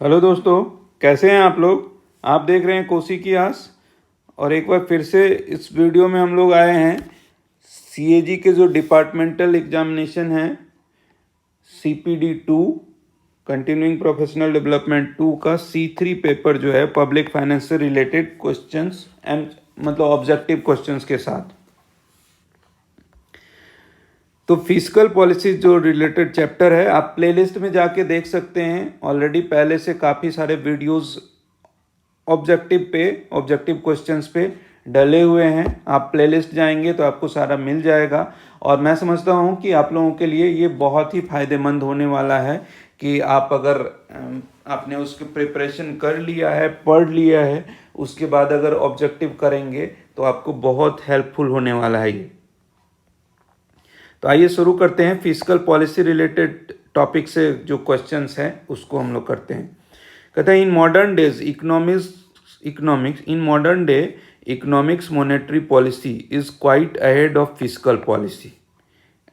Hello दोस्तों, कैसे हैं आप लोग। आप देख रहे हैं कोसी की आस। और एक बार फिर से इस वीडियो में हम लोग आए हैं सीएजी के जो डिपार्टमेंटल एग्जामिनेशन है CPD 2 कंटिन्यूइंग प्रोफेशनल डेवलपमेंट 2 का C3 पेपर जो है पब्लिक फाइनेंस से रिलेटेड क्वेश्चंस एंड मतलब ऑब्जेक्टिव क्वेश्चंस के साथ। तो फिजिकल पॉलिसी जो रिलेटेड चैप्टर है आप प्लेलिस्ट में जाके देख सकते हैं। ऑलरेडी पहले से काफ़ी सारे वीडियोस ऑब्जेक्टिव क्वेश्चंस पे डले हुए हैं। आप प्लेलिस्ट जाएंगे तो आपको सारा मिल जाएगा। और मैं समझता हूँ कि आप लोगों के लिए ये बहुत ही फायदेमंद होने वाला है कि आप अगर आपने उसकी प्रिपरेशन कर लिया है, पढ़ लिया है, उसके बाद अगर ऑब्जेक्टिव करेंगे तो आपको बहुत हेल्पफुल होने वाला है ये। तो आइए शुरू करते हैं। फिजिकल पॉलिसी रिलेटेड टॉपिक से जो क्वेश्चंस हैं उसको हम लोग करते हैं। कहते हैं in modern day economics monetary policy is quite ahead of physical policy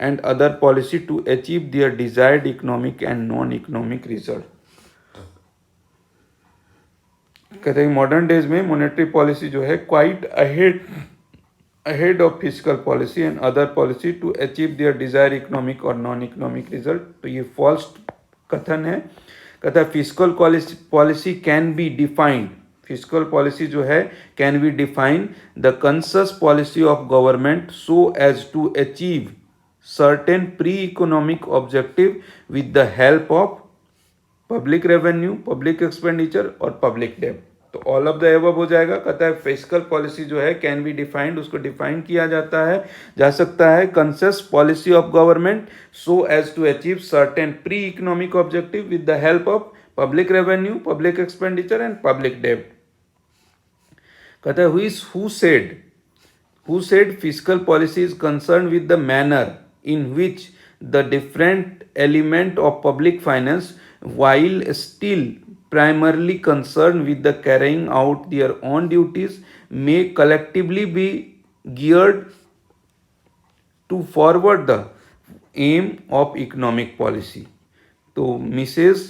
and other policy to achieve their desired economic and non economic result. कहते हैं मॉडर्न डेज में मॉनेटरी पॉलिसी जो है quite ahead of fiscal policy and other policy to achieve their desired economic or non-economic result। तो ये false कथन है। कहता है fiscal policy can be defined, fiscal policy जो है can be define the conscious policy of government so as to achieve certain pre economic objective with the help of public revenue, public expenditure और public डेब्ट। तो all of the above हो जाएगा। कहता है fiscal policy जो है can be defined, उसको डिफाइन किया जा सकता है conscious policy of government so as to achieve certain pre economic objective with the help of public revenue, public expenditure and public डेब्ट। कहता है who said physical policy is concern with the manner in which the different element of public finance while still primarily concerned with the carrying out their own duties may collectively be geared to forward the aim of economic policy। तो Mrs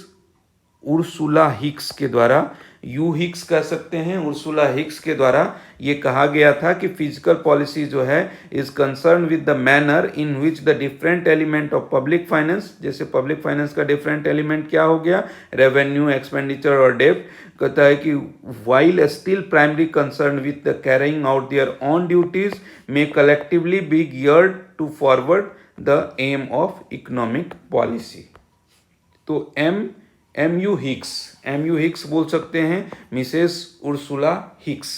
Ursula Hicks के द्वारा, you Hicks कह सकते हैं, Ursula Hicks के द्वारा ये कहा गया था कि फिजिकल पॉलिसी जो है is concern with the manner in which the different element of public finance, जैसे पब्लिक फाइनेंस का डिफरेंट एलिमेंट क्या हो गया, रेवेन्यू, एक्सपेंडिचर और डेब्ट। कहता है कि while still primary concern with the carrying out their own duties may collectively be geared to forward the aim of economic policy. तो एम यू हिक्स बोल सकते हैं, मिसेस उर्सुला हिक्स।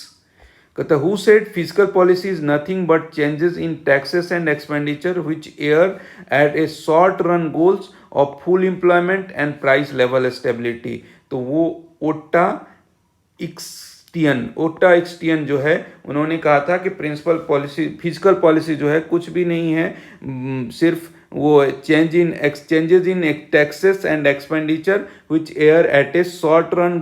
कहता who said physical policy is nothing but changes in taxes and expenditure which are at a short run goals of full employment and price level stability. तो वो ओटा एक्सटियन जो है उन्होंने कहा था कि प्रिंसिपल पॉलिसी, फिजिकल पॉलिसी जो है कुछ भी नहीं है, सिर्फ वो changes in taxes and expenditure which are at a short run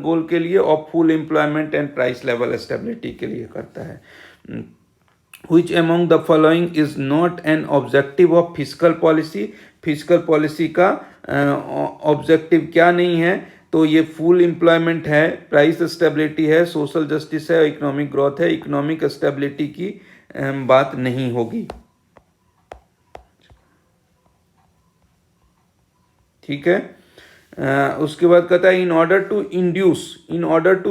goal के लिए और full employment and price level stability के लिए करता है। Which among the following is not an objective of fiscal policy? Physical policy का objective क्या नहीं है? तो ये फुल एम्प्लॉयमेंट है, प्राइस स्टेबिलिटी है, सोशल जस्टिस है, इकोनॉमिक ग्रोथ है। इकोनॉमिक स्टेबिलिटी की बात नहीं होगी। ठीक है। उसके बाद कहता है in order to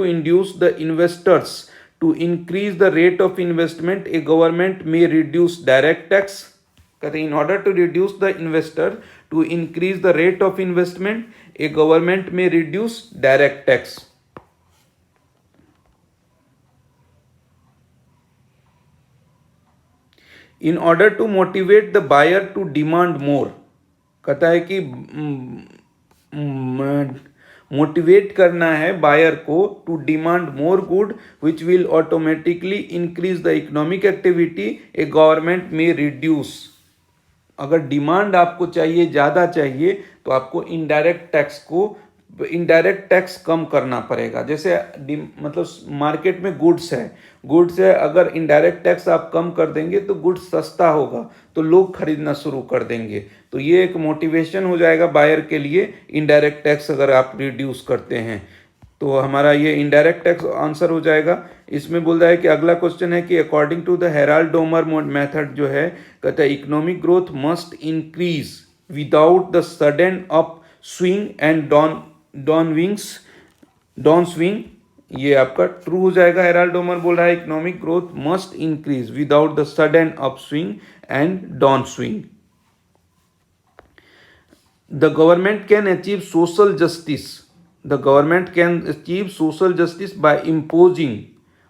induce the investors to increase the rate of investment a government may reduce direct tax. कहते हैं in order to reduce the investor to increase the rate of investment a government may reduce direct tax. In order to motivate the buyer to demand more. कहता है कि motivate करना है buyer को to demand more good which will automatically increase the economic activity A government may reduce. अगर demand आपको चाहिए, ज़्यादा चाहिए, तो आपको इनडायरेक्ट टैक्स को इनडायरेक्ट टैक्स कम करना पड़ेगा। जैसे मतलब मार्केट में गुड्स है, अगर इनडायरेक्ट टैक्स आप कम कर देंगे तो गुड्स सस्ता होगा, तो लोग खरीदना शुरू कर देंगे। तो ये एक मोटिवेशन हो जाएगा बायर के लिए, इनडायरेक्ट टैक्स अगर आप रिड्यूस करते हैं। तो हमारा ये इनडायरेक्ट टैक्स आंसर हो जाएगा। इसमें बोल रहा है कि अगला क्वेश्चन है कि according to the Harrod Domar method जो है, कहता है economic growth must increase without the sudden up swing and down swing. ये आपका ट्रू हो जाएगा। हेराल्ड डोमर बोल रहा है economic growth must increase without the sudden up swing and down swing. The government can achieve social justice. The government can achieve social justice by imposing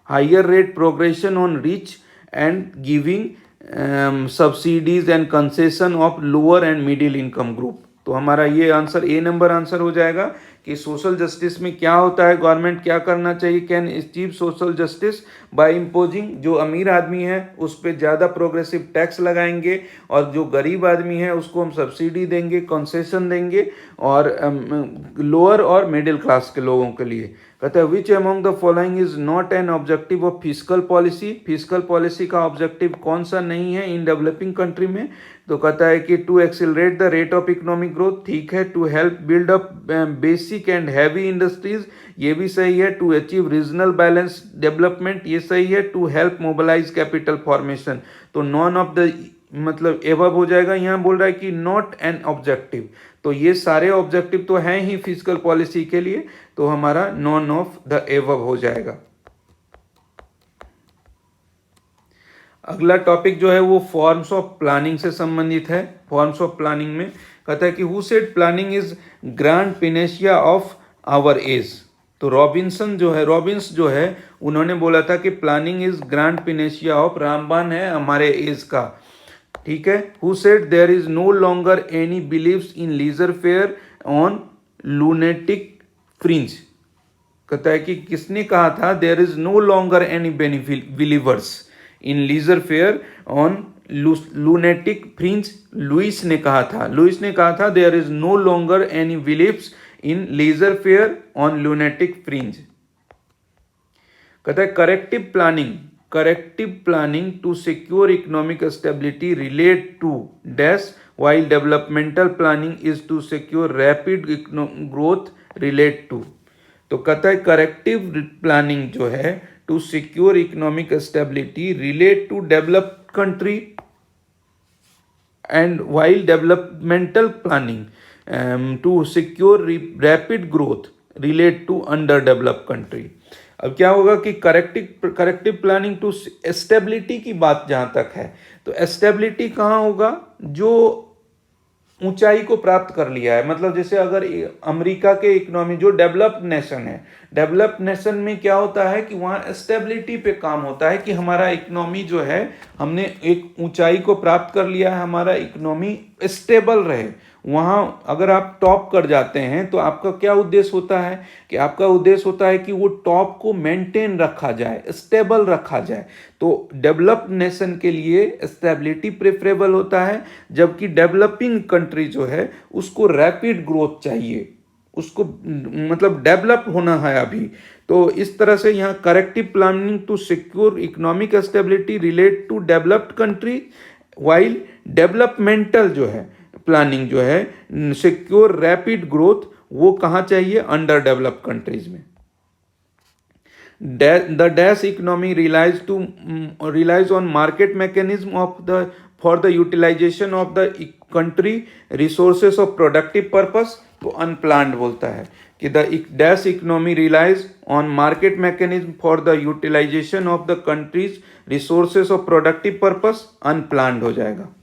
higher rate progression on rich and giving subsidies and concession of lower and middle income group। तो हमारा ये answer A number answer हो जाएगा कि social justice में क्या होता है, गवर्नमेंट क्या करना चाहिए, can achieve social justice by imposing, जो अमीर आदमी है उस पर ज़्यादा प्रोग्रेसिव टैक्स लगाएंगे और जो गरीब आदमी है उसको हम सब्सिडी देंगे, कंसेशन देंगे, और लोअर और मिडिल क्लास के लोगों के लिए। कहता है which among the following is not an objective of fiscal policy. Fiscal policy का ऑब्जेक्टिव कौन सा नहीं है इन डेवलपिंग कंट्री में? तो कहता है कि to accelerate the rate of economic growth, ठीक है। To help build up basic and heavy industries, ये भी सही है। To achieve regional balance development, ये सही है। To help mobilise capital formation, तो नॉन ऑफ द मतलब एबव हो जाएगा। यहाँ बोल रहा है कि नॉट एन ऑब्जेक्टिव, तो ये सारे ऑब्जेक्टिव तो हैं ही फिस्कल पॉलिसी के लिए, तो हमारा नॉन ऑफ द एबव हो जाएगा। अगला टॉपिक जो है वो फॉर्म्स ऑफ प्लानिंग से संबंधित है। फॉर्म्स ऑफ प्लानिंग में कहता है कि who said planning is grand panacea of our age. तो रॉबिन्स जो है उन्होंने बोला था कि planning is grand panacea of, रामबान है हमारे एज का, ठीक है। Who said there is no longer any believes in laissez faire on lunatic fringe. कहता है कि किसने कहा था there is no longer any believers in laissez faire on lunatic fringe? Lewis ने कहा था there is no longer any believes in laissez faire on lunatic fringe. कहता है corrective planning to secure economic stability relate to dash, while developmental planning is to secure rapid growth relate to. तो कहता है corrective planning जो है to secure economic stability relate to developed country, and while developmental planning to secure rapid growth relate to under developed country. अब क्या होगा कि corrective planning to stability की बात जहां तक है, तो स्टेबिलिटी कहाँ होगा? जो ऊंचाई को प्राप्त कर लिया है, मतलब जैसे अगर अमेरिका के इकोनॉमी जो डेवलप्ड नेशन है, डेवलप्ड नेशन में क्या होता है कि वहाँ स्टेबिलिटी पे काम होता है कि हमारा इकोनॉमी जो है हमने एक ऊंचाई को प्राप्त कर लिया है, हमारा इकोनॉमी स्टेबल रहे। वहाँ अगर आप टॉप कर जाते हैं तो आपका क्या उद्देश्य होता है कि आपका उद्देश्य होता है कि वो टॉप को मेंटेन रखा जाए, स्टेबल रखा जाए। तो डेवलप्ड नेशन के लिए स्टेबिलिटी प्रेफरेबल होता है, जबकि डेवलपिंग कंट्री जो है उसको रैपिड ग्रोथ चाहिए, उसको मतलब डेवलप होना है अभी। तो इस तरह से यहाँ corrective planning to secure economic stability relate to developed country, while developmental जो है प्लानिंग जो है सिक्योर रैपिड ग्रोथ, वो कहाँ चाहिए? अंडर डेवलप्ड कंट्रीज में। The dash economy relies on market mechanism for the utilization of the country resources of productive purpose। तो unplanned बोलता है कि the dash economy relies on market mechanism for the utilization of the country's resources of productive purpose, unplanned हो जाएगा।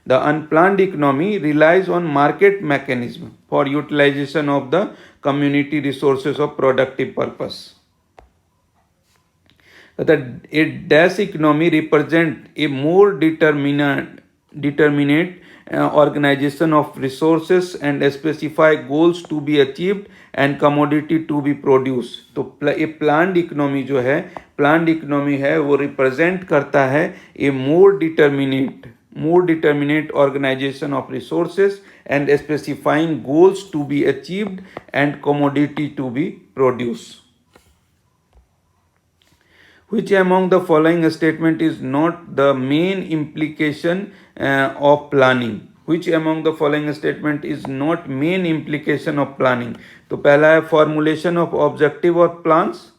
The unplanned economy relies on market mechanism for utilization of the community resources of productive purpose। that a dash economy represent a more determinate organization of resources and specify goals to be achieved and commodity to be produced। तो a planned economy जो है, planned economy है वो represent करता है a more determinate more determinate organization of resources, and specifying goals to be achieved and commodity to be produced. Which among the following statement is not the main implication of planning? Which among the following statement is not main implication of planning? तो पहला है formulation of objective or plans,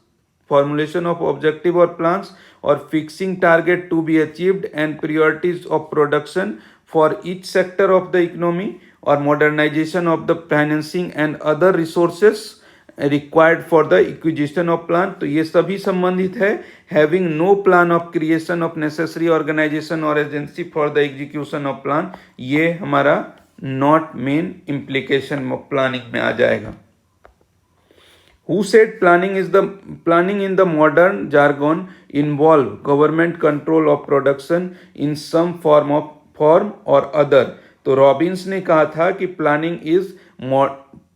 formulation of objective or plans, or fixing target to be achieved and priorities of production for each sector of the economy, or modernization of the financing and other resources required for the acquisition of plan. तो ये सभी संबंधित है having no plan of creation of necessary organisation और agency for the execution of plan, ये हमारा not main implication of planning में आ जाएगा। Who said planning in the modern jargon involve government control of production in some form or other? तो Robins ने कहा था कि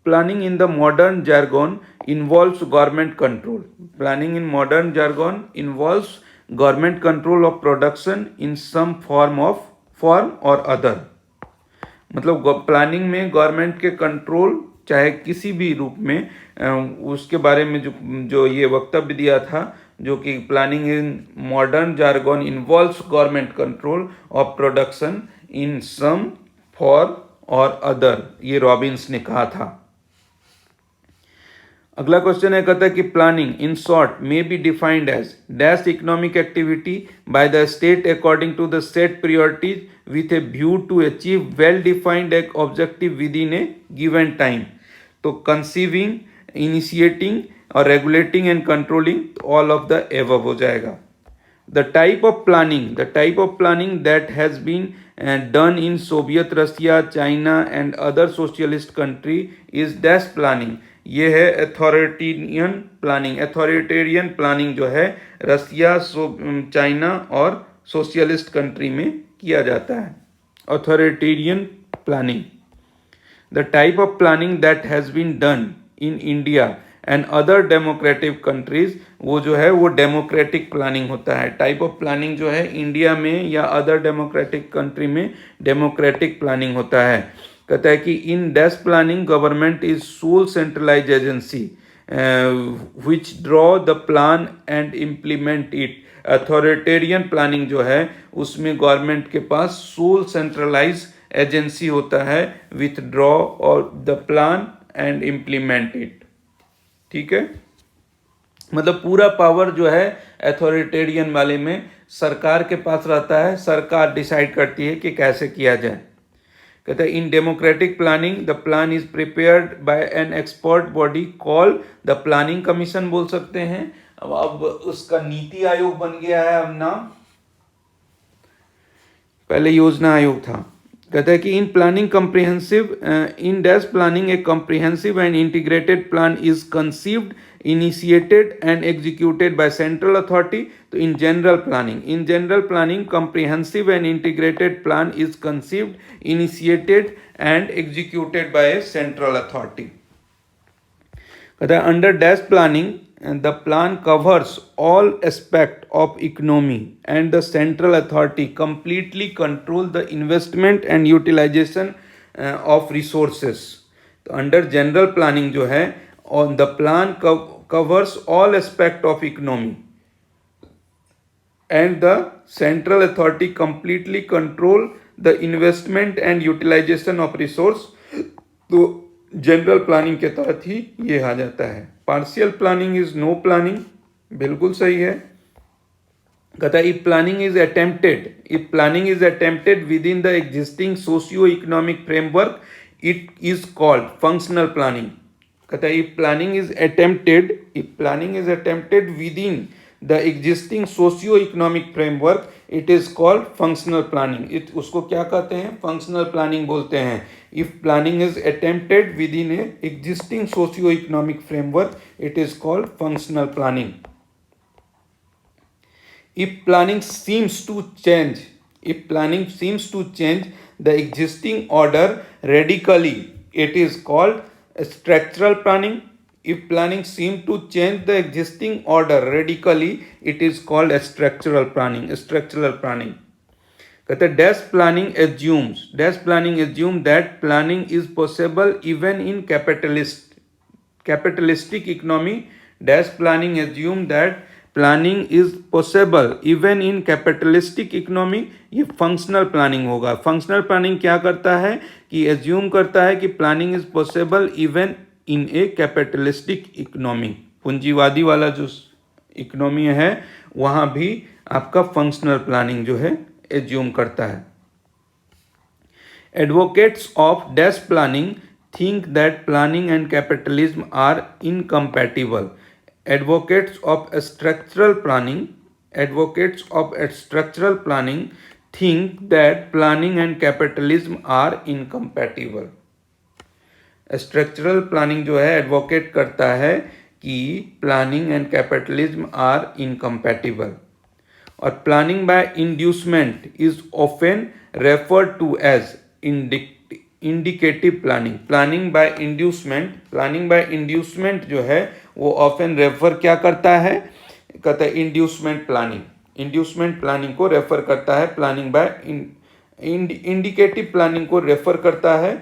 planning in the modern jargon involves government control. Planning in modern jargon involves government control of production in some form or other. मतलब planning में government के control चाहे किसी भी रूप में, उसके बारे में जो ये वक्तव्य दिया था, जो कि planning in modern jargon involves government control of production in some form और अदर, ये रॉबिन्स ने कहा था। अगला क्वेश्चन है, कहता है कि planning in short may be defined as dash economic activity by the state according to the set priorities with a view to achieve well defined एक objective within a given time. तो conceiving, initiating और regulating and controlling, all of the above हो जाएगा। The type of planning that has been done in Soviet Russia, China and other socialist country is dash planning. ये है authoritarian planning जो है Russia, China और socialist country में किया जाता है, authoritarian planning. The type of planning that has been done in India and other democratic countries, वो जो है वो डेमोक्रेटिक प्लानिंग होता है। टाइप ऑफ प्लानिंग जो है इंडिया में या अदर डेमोक्रेटिक कंट्री में डेमोक्रेटिक प्लानिंग होता है। कहता है कि in dash planning government is sole centralise agency which draw the plan and implement it. Authoritarian planning जो है उसमें गवर्नमेंट के पास सोल सेंट्रलाइज एजेंसी होता है विथ ड्रॉ और the plan and implement it. ठीक है, मतलब पूरा पावर जो है अथॉरिटेरियन वाले में सरकार के पास रहता है, सरकार डिसाइड करती है कि कैसे किया जाए। कहते हैं in democratic planning the plan is prepared by an expert body call the planning commission बोल सकते हैं। अब उसका नीति आयोग बन गया है अब नाम, पहले योजना आयोग था। कहता है कि in planning comprehensive in dash planning a comprehensive and integrated plan is conceived, initiated and executed by central authority. तो in general planning comprehensive and integrated plan is conceived, initiated and executed by central authority. कहता है under dash planning the plan covers all aspect of economy and the central authority completely control the investment and utilization of resources. तो under general planning जो है on the plan covers all aspect of economy and the central authority completely control the investment and utilization of resource। तो general planning के तहत ही ये आ जाता है। Partial planning is no planning, बिल्कुल सही है। कहता है if planning is attempted within the existing socio economic framework it is called functional planning. कहता है if planning is attempted within the existing socio economic framework it is called functional planning. उसको क्या कहते हैं? Functional planning बोलते हैं। If planning is attempted within a existing socio-economic framework, it is called functional planning. If planning seems to change the existing order radically, it is called structural planning. If planning seems to change the existing order radically, it is called structural planning. कहते हैं dash planning assume that planning is possible even in capitalistic economy. Dash planning assume that planning is possible even in capitalistic economy. ये functional planning होगा। Functional planning क्या करता है कि assume करता है कि planning is possible even in A capitalistic economy. पूंजीवादी वाला जो इकोनॉमी है वहां भी आपका फंक्शनल प्लानिंग जो है एज्यूम करता है। Advocates of dash planning think that planning and capitalism are incompatible. Advocates of structural planning think that planning and capitalism are incompatible. Structural planning जो है एडवोकेट करता है कि planning and capitalism are incompatible. और planning by inducement is often referred to as indicative planning. Planning by inducement जो है वो often refer क्या करता है, कहता है इंड्यूसमेंट प्लानिंग को रेफर करता है। प्लानिंग बाय इंडिकेटिव प्लानिंग को रेफर करता है।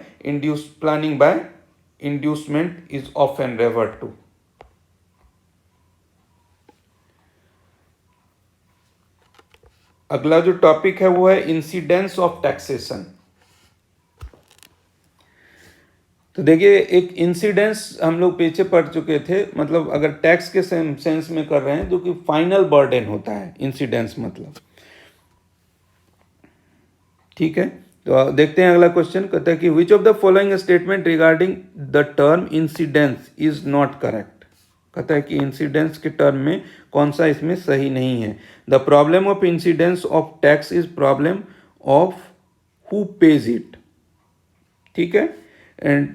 Planning by inducement is often referred to. अगला जो टॉपिक है वो है इंसिडेंस ऑफ टैक्सेशन। तो देखिए एक इंसिडेंस हम लोग पीछे पढ़ चुके थे, मतलब अगर टैक्स के सेंस में कर रहे हैं जो कि फाइनल बर्डन होता है इंसिडेंस मतलब, ठीक है। तो देखते हैं अगला क्वेश्चन, कहता है कि विच of the following statement regarding the term incidence is not correct. कहता है कि इंसिडेंस के टर्म में कौन सा इसमें सही नहीं है। The problem of incidence of tax is problem of who pays it, ठीक है। And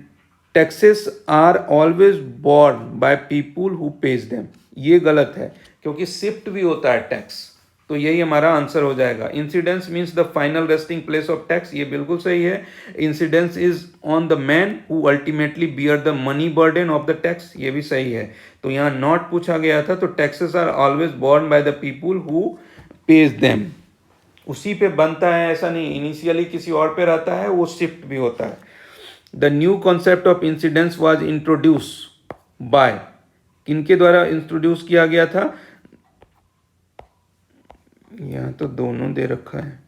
taxes are always borne by people who pays them. ये गलत है क्योंकि शिफ्ट भी होता है टैक्स, तो यही हमारा आंसर हो जाएगा। Incidence means the final resting place of tax, ये बिल्कुल सही है। Incidence is on the man who ultimately bear the money burden of the tax, ये भी सही है। तो यहाँ नॉट पूछा गया था, तो taxes are always borne by the people who pays them. उसी पे बनता है ऐसा नहीं, इनिशियली किसी और पे रहता है, वो शिफ्ट भी होता है। The new concept of incidence was introduce by, किनके द्वारा इंट्रोड्यूस किया गया था, यहां तो दोनों दे रखा है।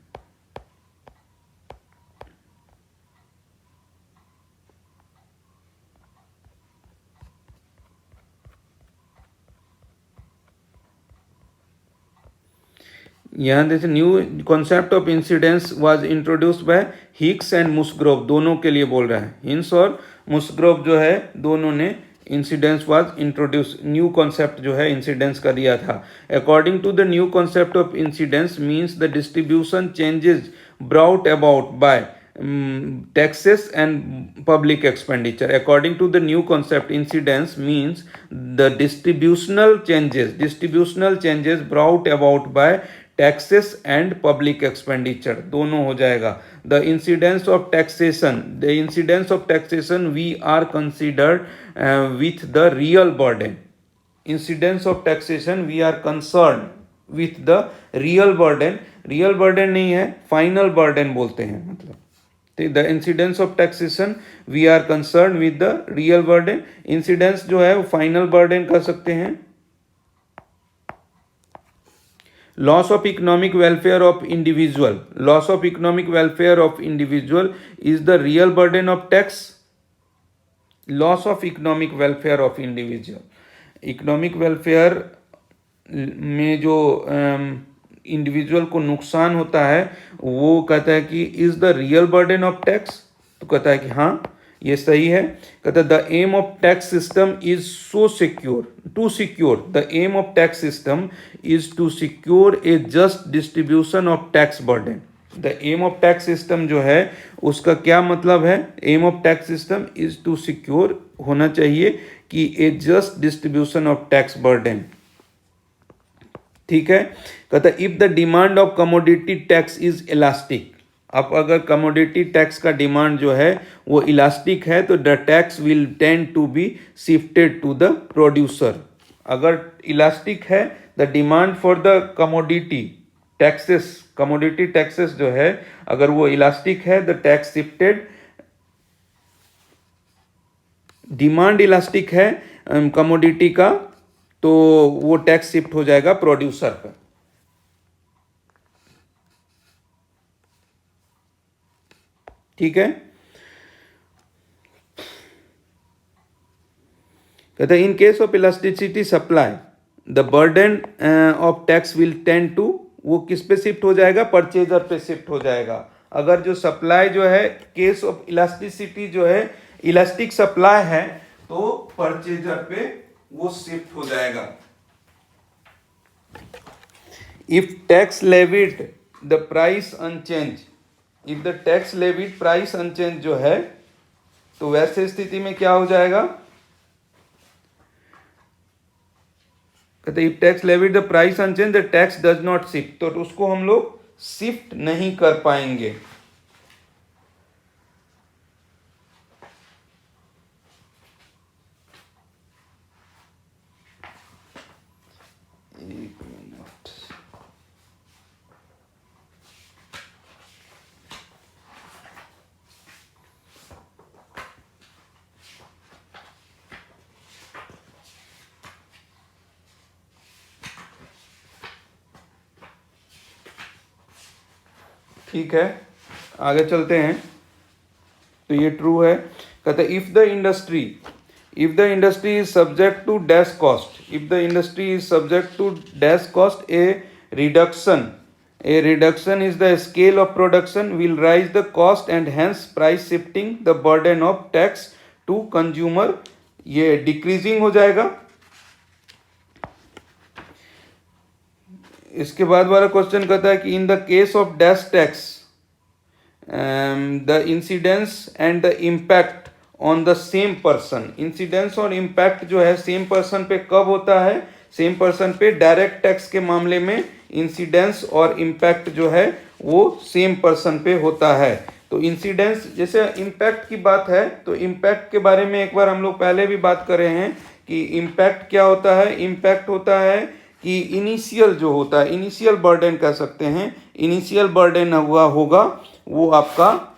यहाँ जैसे new concept of incidence was introduced by Hicks and Musgrave, दोनों के लिए बोल रहा है। हिंस और मुस्ग्रोव जो है दोनों ने incidence was introduce, new concept जो है इंसिडेंस का दिया था। According to the new concept of incidence means the distribution changes brought about by taxes and public expenditure. According to the new concept, incidence means the distributional changes brought about by taxes and public expenditure, दोनों हो जाएगा। The incidence of taxation we are considered with the real burden. Incidence of taxation we are concerned with the real burden नहीं है, final burden बोलते हैं मतलब। The incidence of taxation we are concern with the real burden. Incidence जो है वो final burden कर सकते हैं। Loss of economic welfare of individual is the real burden of tax. Loss of economic welfare of individual, economic welfare में जो individual को नुकसान होता है वो कहता है कि is the real burden of tax, तो कहता है कि हाँ ये सही है। कहता है the aim of tax system is to secure a just distribution of tax burden. The aim of tax system जो है उसका क्या मतलब है, aim of tax system is to secure, होना चाहिए कि a just distribution of tax burden, ठीक है। कहता है if the demand of commodity tax is elastic, अब अगर कमोडिटी टैक्स का डिमांड जो है वो इलास्टिक है तो the tax will tend to be shifted to the producer. अगर इलास्टिक है the demand for the commodity taxes commodity taxes जो है अगर वो इलास्टिक है, the tax shifted, demand elastic है कमोडिटी का, तो वो टैक्स शिफ्ट हो जाएगा प्रोड्यूसर पर। ठीक है, कहते हैं in case of elasticity supply the burden of tax will tend to, वो किस पे शिफ्ट हो जाएगा, परचेजर पे शिफ्ट हो जाएगा। अगर जो सप्लाई जो है, केस ऑफ इलास्टिसिटी जो है, इलास्टिक सप्लाई है, तो परचेजर पे वो शिफ्ट हो जाएगा। If tax levied the price unchange, if the tax levied price unchange जो है, तो वैसे स्थिति में क्या हो जाएगा, कहते if tax levied the price unchange the tax does not shift, तो उसको हम लोग शिफ्ट नहीं कर पाएंगे। एक मिनट, ठीक है, आगे चलते हैं। तो ये ट्रू है, कहते if the industry, if the industry is subject to dash cost, if the industry is subject to dash cost, a reduction is the scale of production will rise the cost and hence price shifting the burden of tax to consumer, ये decreasing हो जाएगा। इसके बाद वाला question कहता है कि in the case of dash tax the incidence and the impact on the same person, incidence और इम्पैक्ट जो है सेम पर्सन पे कब होता है, सेम पर्सन पे डायरेक्ट टैक्स के मामले में इंसिडेंस और इम्पैक्ट जो है वो सेम पर्सन पे होता है। तो इंसिडेंस, जैसे इम्पैक्ट की बात है, तो इम्पैक्ट के बारे में एक बार हम लोग पहले भी बात कर रहे हैं कि इम्पैक्ट क्या होता है। इम्पैक्ट होता है कि इनिशियल जो होता है, इनिशियल बर्डन कह सकते हैं, इनिशियल बर्डन हुआ होगा वो आपका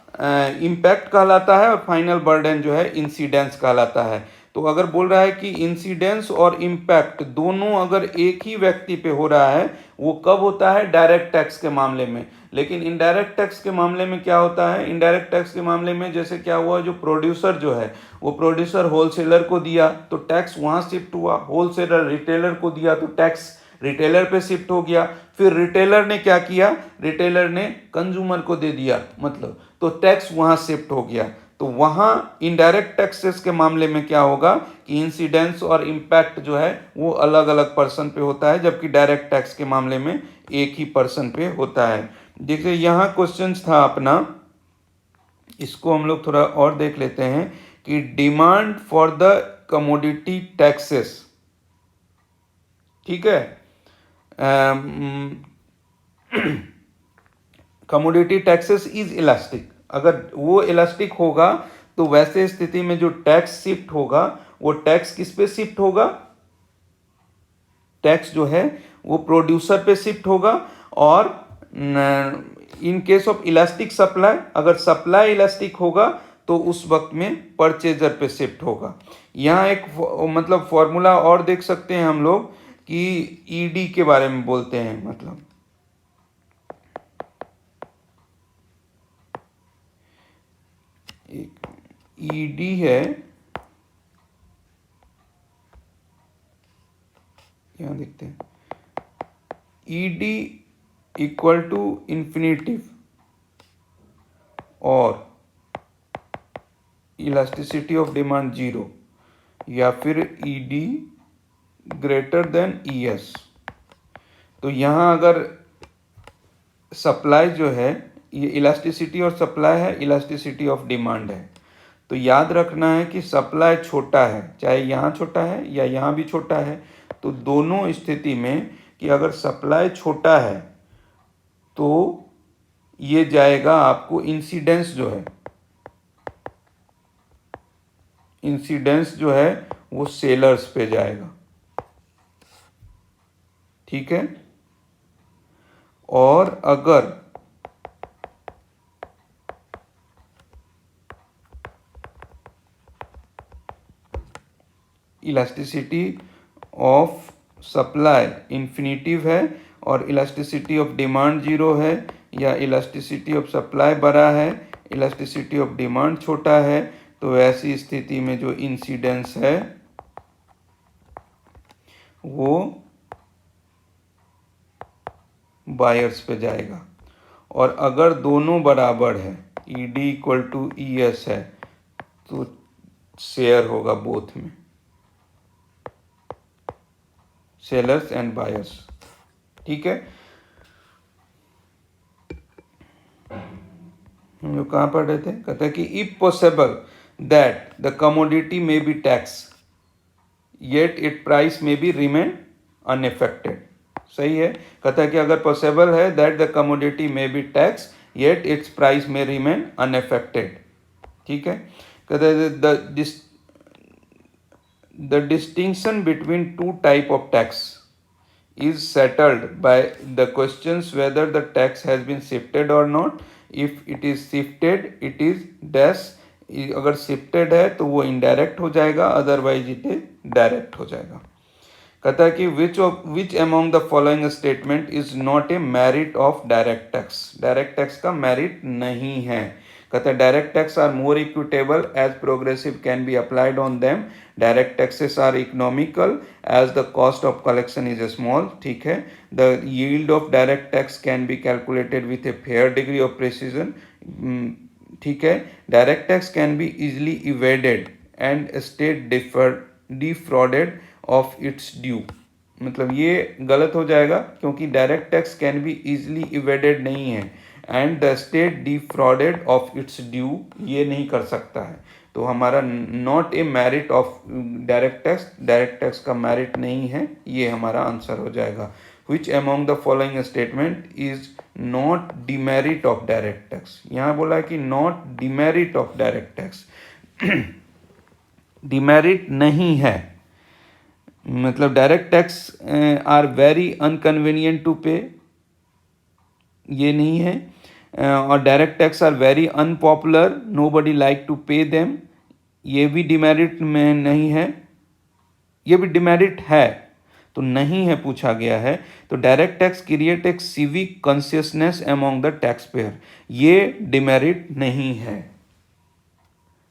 इम्पैक्ट कहलाता है, और फाइनल बर्डन जो है इंसिडेंस कहलाता है। तो अगर बोल रहा है कि इंसिडेंस और इम्पैक्ट दोनों अगर एक ही व्यक्ति पे हो रहा है, वो कब होता है, डायरेक्ट टैक्स के मामले में। लेकिन इनडायरेक्ट टैक्स के मामले में क्या होता है, इनडायरेक्ट टैक्स के मामले में जैसे क्या हुआ, जो प्रोड्यूसर जो है वो प्रोड्यूसर होलसेलर को दिया तो टैक्स वहाँ शिफ्ट हुआ, होलसेलर रिटेलर को दिया तो टैक्स रिटेलर पे शिफ्ट हो गया, फिर रिटेलर ने क्या किया, रिटेलर ने कंज्यूमर को दे दिया, मतलब तो टैक्स वहाँ शिफ्ट हो गया। तो वहाँ इनडायरेक्ट टैक्सेस के मामले में क्या होगा कि इंसिडेंस और इम्पैक्ट जो है वो अलग अलग पर्सन पे होता है, जबकि डायरेक्ट टैक्स के मामले में एक ही पर्सन पे होता है। देखिए यहाँ क्वेश्चन था अपना, इसको हम लोग थोड़ा और देख लेते हैं कि demand for the commodity taxes, ठीक है, कमोडिटी टैक्सेस इज इलास्टिक, अगर वो इलास्टिक होगा तो वैसे स्थिति में जो टैक्स शिफ्ट होगा वो टैक्स किस पे शिफ्ट होगा, टैक्स जो है वो प्रोड्यूसर पे शिफ्ट होगा। और इन केस ऑफ इलास्टिक सप्लाई, अगर सप्लाई इलास्टिक होगा तो उस वक्त में परचेजर पे शिफ्ट होगा। यहाँ एक मतलब फॉर्मूला और देख सकते हैं हम लोग कि ईडी के बारे में बोलते हैं, मतलब ईडी है, यहां देखते हैं, ईडी इक्वल टू इन्फिनिटिव और इलास्टिसिटी ऑफ डिमांड जीरो, या फिर ईडी ग्रेटर देन ईएस। तो यहाँ अगर सप्लाई जो है, ये इलास्टिसिटी और सप्लाई है, इलास्टिसिटी ऑफ डिमांड है, तो याद रखना है कि सप्लाई छोटा है, चाहे यहाँ छोटा है या यहाँ भी छोटा है, तो दोनों स्थिति में कि अगर सप्लाई छोटा है तो ये जाएगा आपको इंसिडेंस जो है, इंसिडेंस जो है वो सेलर्स पे जाएगा, ठीक है। और अगर इलास्टिसिटी ऑफ सप्लाई इन्फिनिटिव है और इलास्टिसिटी ऑफ डिमांड जीरो है, या इलास्टिसिटी ऑफ सप्लाई बड़ा है, इलास्टिसिटी ऑफ डिमांड छोटा है, तो ऐसी स्थिति में जो इंसिडेंस है वो बायर्स पे जाएगा। और अगर दोनों बराबर है, ED इक्वल टू ES है, तो शेयर होगा बोथ में, सेलर्स एंड बायर्स। ठीक है, हम लोग कहाँ पढ़ रहे थे? कहते हैं कि if possible that the commodity may be tax yet it price may be remain unaffected. सही है, कहता है कि अगर पॉसिबल है that the commodity may be tax yet its price may remain unaffected. ठीक है, कहता है the distinction between two type of tax is settled by the questions whether the tax has been shifted or not. If it is shifted, it is dash. अगर shifted है तो वो indirect हो जाएगा, otherwise it is direct हो जाएगा। कहता है कि which among the following statement is not a merit of direct tax? direct tax का merit नहीं है। कहते हैं direct tax are more equitable as progressive can be applied on them. Direct taxes are economical as the cost of collection is small. ठीक है, the yield of direct tax can be calculated with a fair degree of precision. ठीक है, direct tax can be easily evaded and state defrauded of its due. मतलब ये गलत हो जाएगा क्योंकि direct tax can be easily evaded नहीं है and the state defrauded of its due, ये नहीं कर सकता है। तो हमारा not a merit of direct tax का मेरिट नहीं है, ये हमारा आंसर हो जाएगा। Which among the following statement is not demerit of direct tax? यहाँ बोला है कि not demerit of direct tax, demerit नहीं है, मतलब direct tax are very inconvenient to pay, ये नहीं है। और direct tax are very unpopular, nobody like to pay them, ये भी डिमेरिट में नहीं है। ये भी डिमेरिट है तो नहीं है पूछा गया है। तो डायरेक्ट टैक्स क्रिएट एक civic consciousness among the tax payer, ये डिमेरिट नहीं है।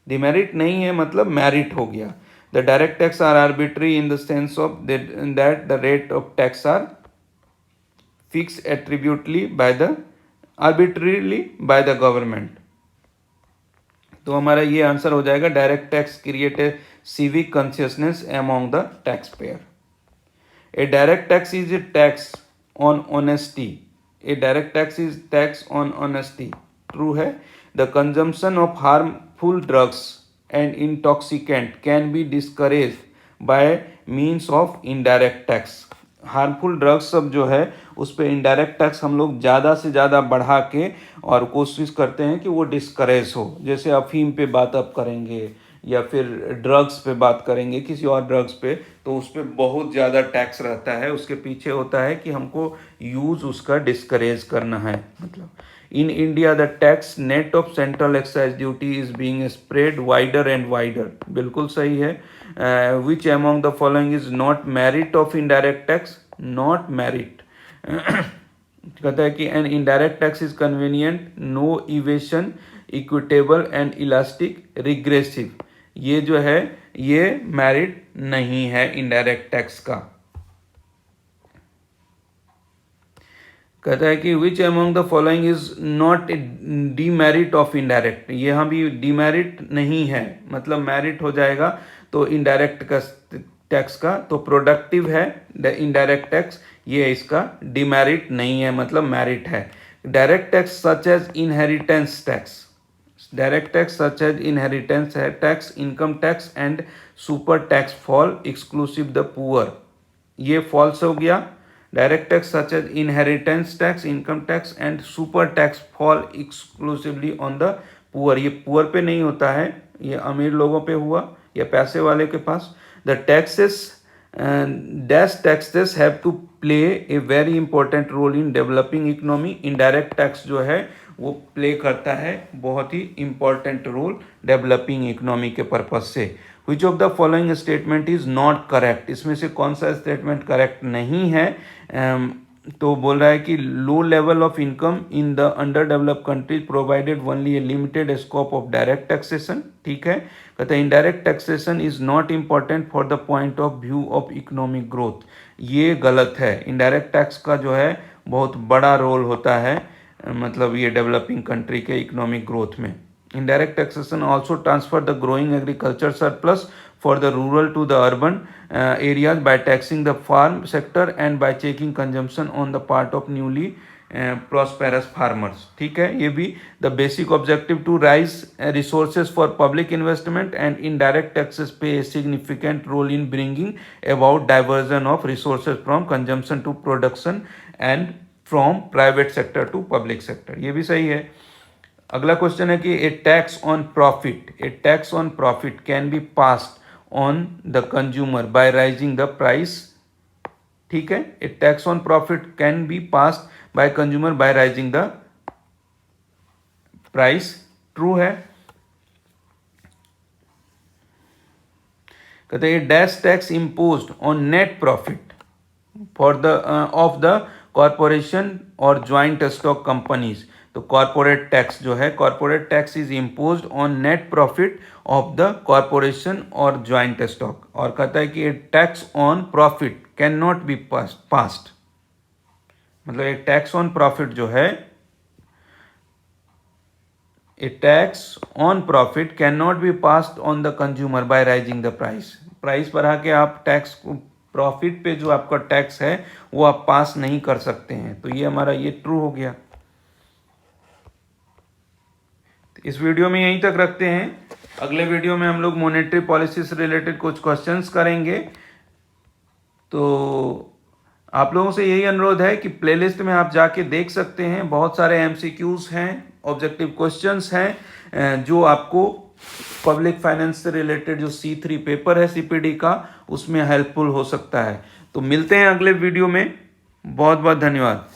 डिमेरिट नहीं है मतलब मेरिट हो गया। The direct tax are arbitrary in the sense of that the rate of tax are fix arbitrarily by the arbitrarily by the government। तो हमारा ये आंसर हो जाएगा direct tax create a civic consciousness among the tax payer. A direct tax is a tax on honesty, a direct tax is tax on honesty, true है। The consumption of harmful drugs and intoxicant can be discourage by means of indirect tax. Harmful drugs सब जो है उस पर indirect tax हम लोग ज़्यादा से ज़्यादा बढ़ा के और कोशिश करते हैं कि वो डिस्करेज हो। जैसे अफीम पे बात अब करेंगे या फिर ड्रग्स पे बात करेंगे, किसी और ड्रग्स पे, तो उस पर बहुत ज़्यादा टैक्स रहता है। उसके पीछे होता है कि हमको यूज़ उसका डिस्करेज करना है। मतलब in India the tax net of central excise duty is being spread wider and wider, बिल्कुल सही है। Which among the following is not merit of indirect tax? Not merit. कहता है कि an indirect tax is convenient, no evasion, equitable and elastic, regressive. ये जो है ये मेरिट नहीं है इनडायरेक्ट टैक्स का। कहता है कि विच among the following is not demerit of indirect? यहाँ भी डीमेरिट नहीं है, मतलब मेरिट हो जाएगा तो इनडायरेक्ट का टैक्स का। तो प्रोडक्टिव है इनडायरेक्ट टैक्स, ये इसका डिमेरिट नहीं है, मतलब मेरिट है। Direct tax such as inheritance tax, direct tax such as inheritance है tax, income tax and super tax fall exclusive the poor, ये फॉल्स हो गया। Direct tax such as inheritance tax, income tax and super tax fall exclusively on the poor, ये poor पे नहीं होता है, ये अमीर लोगों पे हुआ या पैसे वाले के पास। The taxes dash taxes have to play a very important role in developing economy. Indirect tax जो है वो प्ले करता है बहुत ही इंपॉर्टेंट रोल डेवलपिंग इकोनॉमी के पर्पज से। Which of the following statement is not correct, इसमें से कौन सा स्टेटमेंट करेक्ट नहीं है? तो बोल रहा है कि low level of income in the under developed countries provided only A limited scope of direct taxation. ठीक है, कहते हैं indirect taxation is not important for the point of view of economic growth. ये गलत है। इनडायरेक्ट टैक्स का जो है बहुत बड़ा रोल होता है मतलब ये डेवलपिंग कंट्री के इकोनॉमिक ग्रोथ में। Indirect taxation also transfer the growing agriculture surplus for the rural to the urban areas by taxing the farm sector and by checking consumption on the part of newly prosperous farmers। ठीक है, ये भी the basic objective to raise resources for public investment and indirect taxes play a significant role in bringing about diversion of resources from consumption to production and from private sector to public sector। ये भी सही है। अगला question है कि a tax on profit can be passed on the consumer by raising the price. ठीक है, a tax on profit can be passed by consumer by raising the price. True है। कहते हैं dash tax imposed on net profit for the of the corporation और joint stock companies. तो corporate tax जो है, corporate tax is imposed on net profit of the corporation और joint stock. और कहता है कि tax on profit can not be passed, मतलब एक टैक्स ऑन प्रॉफिट जो है, a tax on profit can not be passed on the consumer by raising the price. Price बढ़ा के आप टैक्स प्रॉफिट पे जो आपका टैक्स है वो आप पास नहीं कर सकते हैं। तो ये हमारा ये ट्रू हो गया। इस वीडियो में यहीं तक रखते हैं। अगले वीडियो में हम लोग मॉनेटरी पॉलिसी से रिलेटेड कुछ क्वेश्चंस करेंगे। तो आप लोगों से यही अनुरोध है कि प्लेलिस्ट में आप जाके देख सकते हैं, बहुत सारे एमसीक्यूज हैं, ऑब्जेक्टिव क्वेश्चंस हैं जो आपको पब्लिक फाइनेंस से रिलेटेड जो C3 पेपर है CPD का उसमें हेल्पफुल हो सकता है। तो मिलते हैं अगले वीडियो में। बहुत बहुत धन्यवाद।